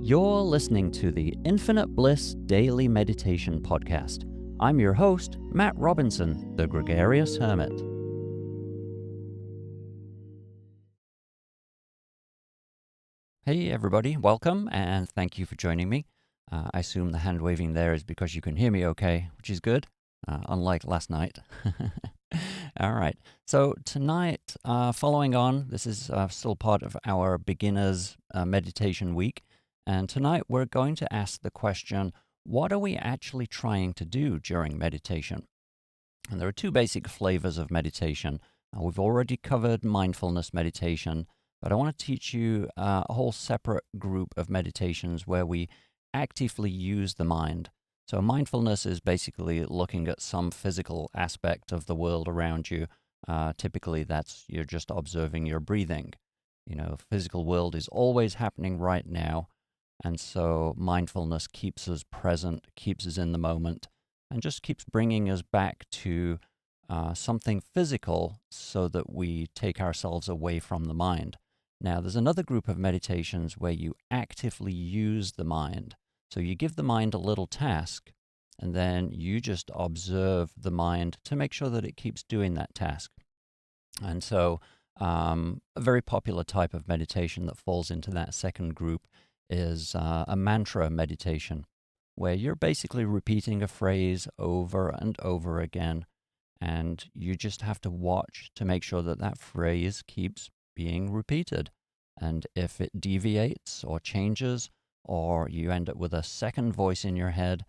You're listening to the Infinite Bliss Daily Meditation Podcast. I'm your host, Matt Robinson, the Gregarious Hermit. Hey everybody, welcome and thank you for joining me. I assume the hand waving there is because you can hear me okay, which is good, unlike last night. All right, so tonight, following on, this is still part of our beginners meditation week. And tonight we're going to ask the question, what are we actually trying to do during meditation? And there are two basic flavors of meditation. We've already covered mindfulness meditation, but I want to teach you a whole separate group of meditations where we actively use the mind. So mindfulness is basically looking at some physical aspect of the world around you. Typically, you're just observing your breathing. You know, physical world is always happening right now. And so mindfulness keeps us present, keeps us in the moment, and just keeps bringing us back to something physical so that we take ourselves away from the mind. Now, there's another group of meditations where you actively use the mind. So you give the mind a little task, and then you just observe the mind to make sure that it keeps doing that task. And so a very popular type of meditation that falls into that second group is a mantra meditation, where you're basically repeating a phrase over and over again, and you just have to watch to make sure that that phrase keeps being repeated. And if it deviates or changes, or you end up with a second voice in your head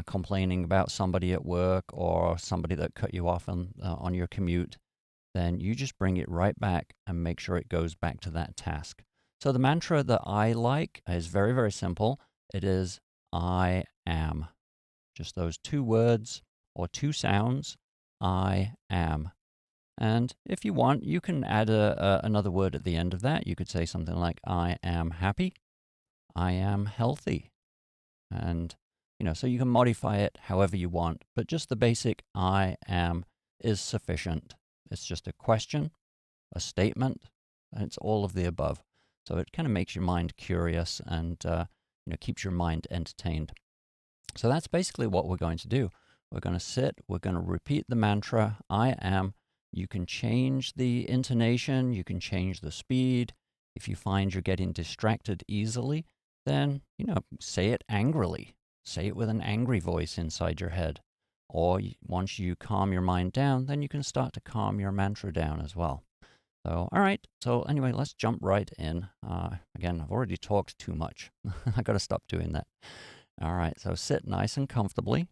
complaining about somebody at work or somebody that cut you off on your commute, then you just bring it right back and make sure it goes back to that task. So the mantra that I like is very, very simple. It is I am. Just those two words or two sounds, I am. And if you want, you can add another word at the end of that. You could say something like, I am happy, I am healthy. And, so you can modify it however you want, but just the basic I am is sufficient. It's just a question, a statement, and it's all of the above. So it kind of makes your mind curious and keeps your mind entertained. So that's basically what we're going to do. We're going to sit, we're going to repeat the mantra, I am. You can change the intonation, you can change the speed. If you find you're getting distracted easily, then, say it angrily. Say it with an angry voice inside your head. Or once you calm your mind down, then you can start to calm your mantra down as well. So, all right. So anyway, let's jump right in. Again, I've already talked too much. I got to stop doing that. All right. So sit nice and comfortably.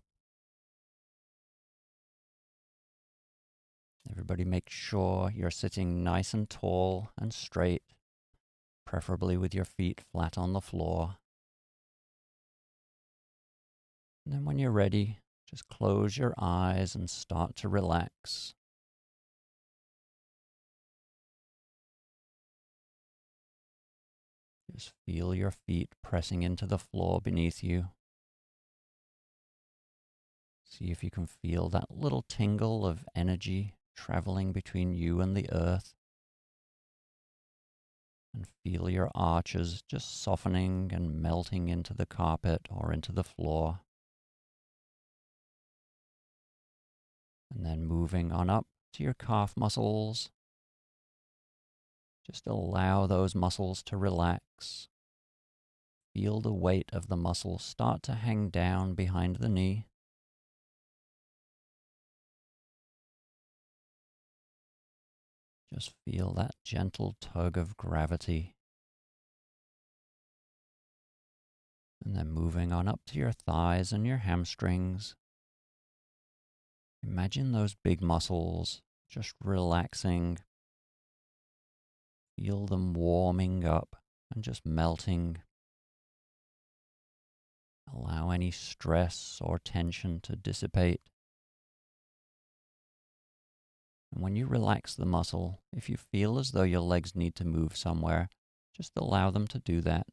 Everybody make sure you're sitting nice and tall and straight, preferably with your feet flat on the floor. And then when you're ready, just close your eyes and start to relax. Just feel your feet pressing into the floor beneath you. See if you can feel that little tingle of energy traveling between you and the earth. And feel your arches just softening and melting into the carpet or into the floor. And then moving on up to your calf muscles. Just allow those muscles to relax. Feel the weight of the muscles start to hang down behind the knee. Just feel that gentle tug of gravity. And then moving on up to your thighs and your hamstrings. Imagine those big muscles just relaxing. Feel them warming up and just melting. Allow any stress or tension to dissipate. And when you relax the muscle, if you feel as though your legs need to move somewhere, just allow them to do that.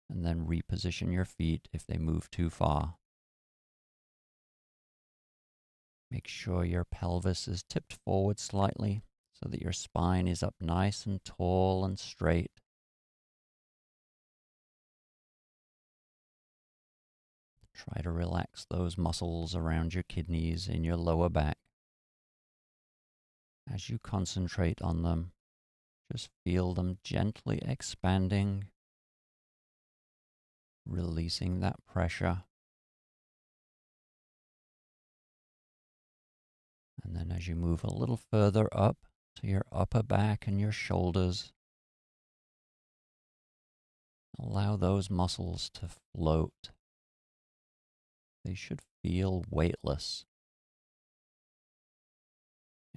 And then reposition your feet if they move too far. Make sure your pelvis is tipped forward slightly so that your spine is up nice and tall and straight. Try to relax those muscles around your kidneys in your lower back. As you concentrate on them, just feel them gently expanding, releasing that pressure. And then as you move a little further up to your upper back and your shoulders, allow those muscles to float. They should feel weightless.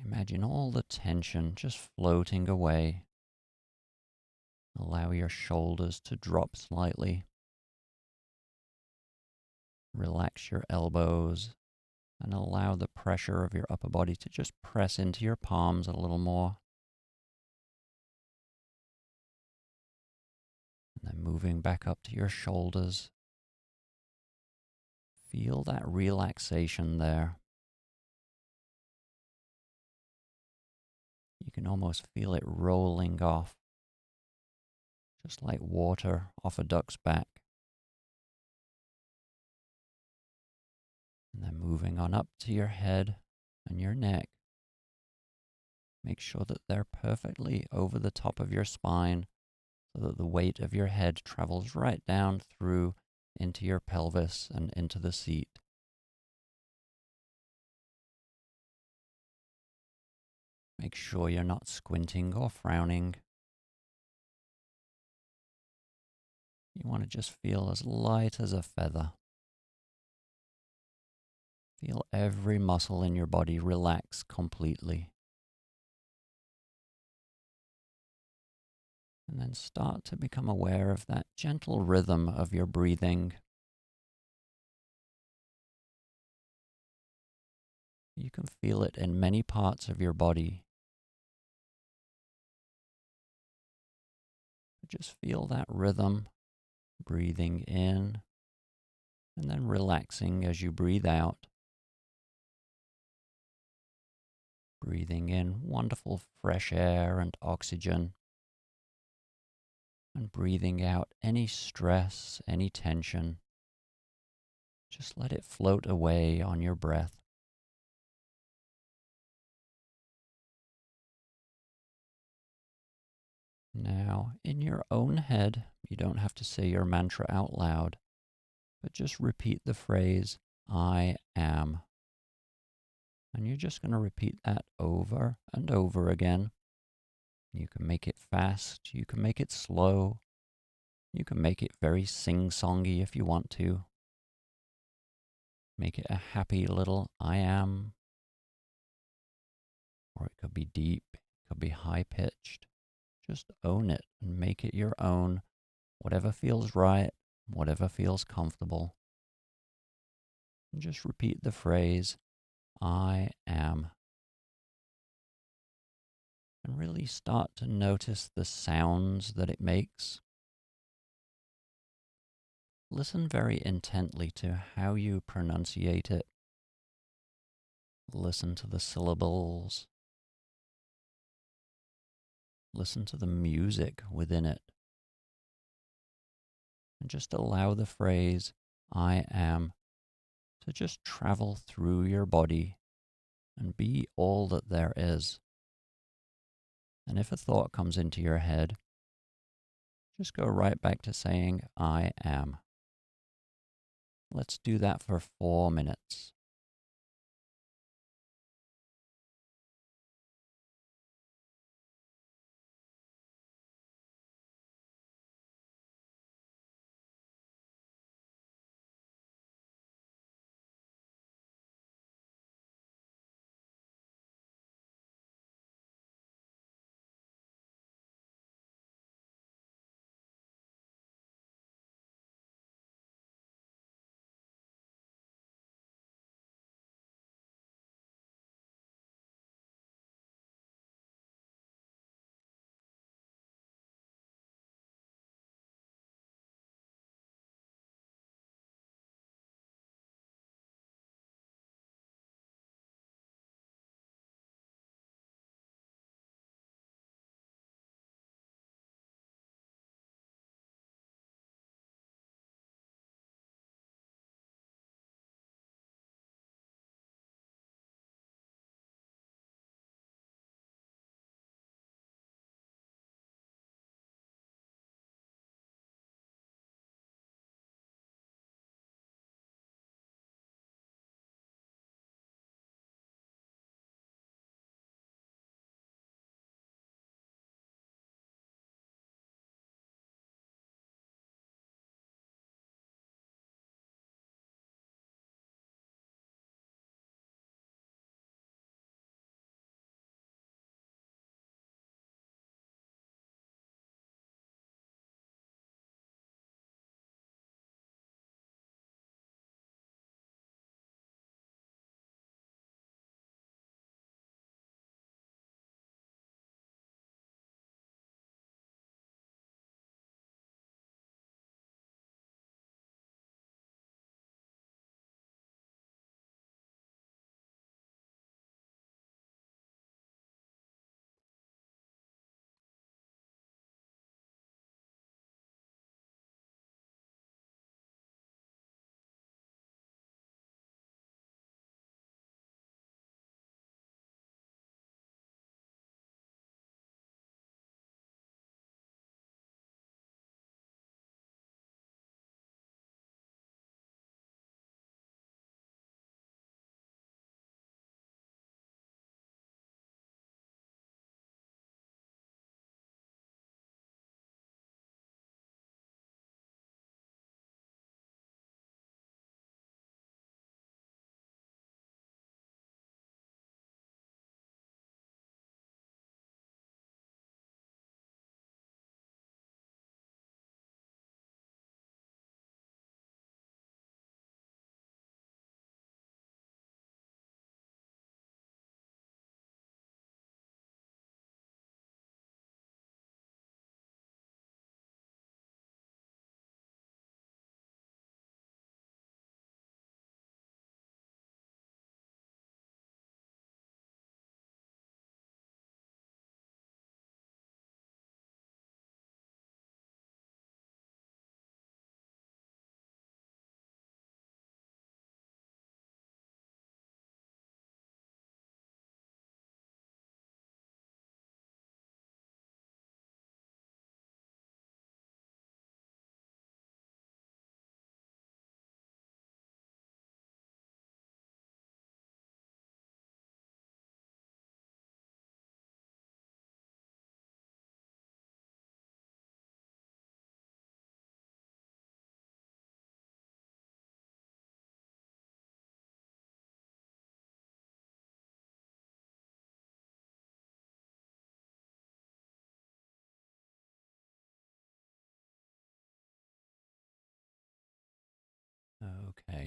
Imagine all the tension just floating away. Allow your shoulders to drop slightly. Relax your elbows and allow the pressure of your upper body to just press into your palms a little more. And then moving back up to your shoulders. Feel that relaxation there. You can almost feel it rolling off, just like water off a duck's back. And then moving on up to your head and your neck. Make sure that they're perfectly over the top of your spine so that the weight of your head travels right down through into your pelvis and into the seat. Make sure you're not squinting or frowning. You want to just feel as light as a feather. Feel every muscle in your body relax completely. And then start to become aware of that gentle rhythm of your breathing. You can feel it in many parts of your body. Just feel that rhythm, breathing in and then relaxing as you breathe out. Breathing in wonderful fresh air and oxygen, and breathing out any stress, any tension. Just let it float away on your breath. Now, in your own head, you don't have to say your mantra out loud, but just repeat the phrase, I am. And you're just going to repeat that over and over again. You can make it fast, you can make it slow, you can make it very sing-songy if you want to. Make it a happy little I am. Or it could be deep, it could be high-pitched. Just own it and make it your own. Whatever feels right, whatever feels comfortable. And just repeat the phrase, I am. And really start to notice the sounds that it makes. Listen very intently to how you pronunciate it. Listen to the syllables. Listen to the music within it. And just allow the phrase, I am, to just travel through your body and be all that there is. And if a thought comes into your head, just go right back to saying, I am. Let's do that for 4 minutes.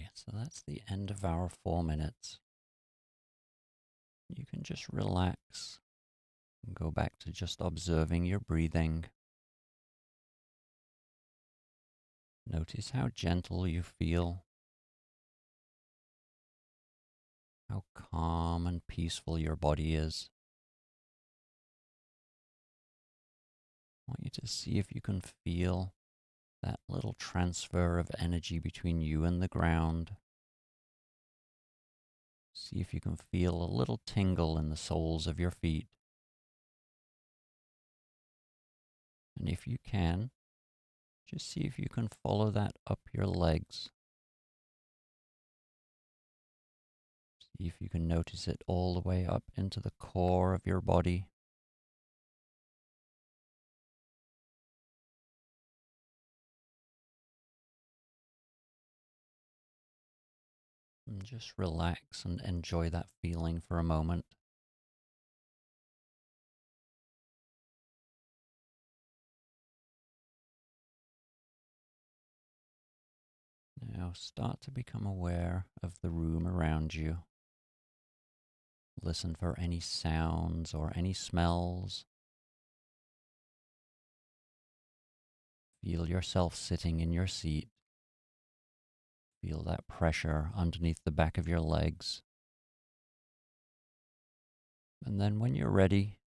Okay, so that's the end of our 4 minutes. You can just relax and go back to just observing your breathing. Notice how gentle you feel, how calm and peaceful your body is. I want you to see if you can feel that little transfer of energy between you and the ground. See if you can feel a little tingle in the soles of your feet. And if you can, just see if you can follow that up your legs. See if you can notice it all the way up into the core of your body. And just relax and enjoy that feeling for a moment. Now start to become aware of the room around you. Listen for any sounds or any smells. Feel yourself sitting in your seat. Feel that pressure underneath the back of your legs. And then when you're ready,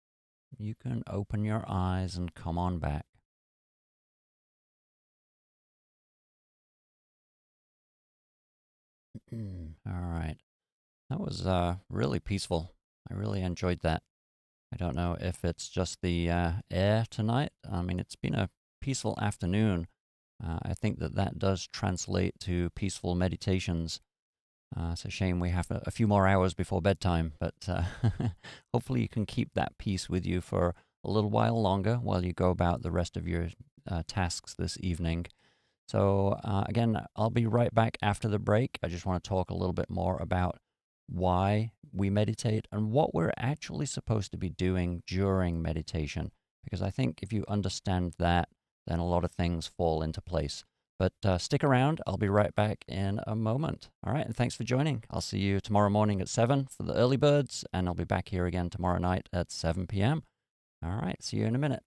you can open your eyes and come on back. All right. That was really peaceful. I really enjoyed that. I don't know if it's just the air tonight. I mean, it's been a peaceful afternoon. I think that does translate to peaceful meditations. It's a shame we have a few more hours before bedtime, but hopefully you can keep that peace with you for a little while longer while you go about the rest of your tasks this evening. So again, I'll be right back after the break. I just want to talk a little bit more about why we meditate and what we're actually supposed to be doing during meditation. Because I think if you understand that, then a lot of things fall into place. But stick around. I'll be right back in a moment. All right. And thanks for joining. I'll see you tomorrow morning at 7 for the early birds. And I'll be back here again tomorrow night at 7 p.m. All right. See you in a minute.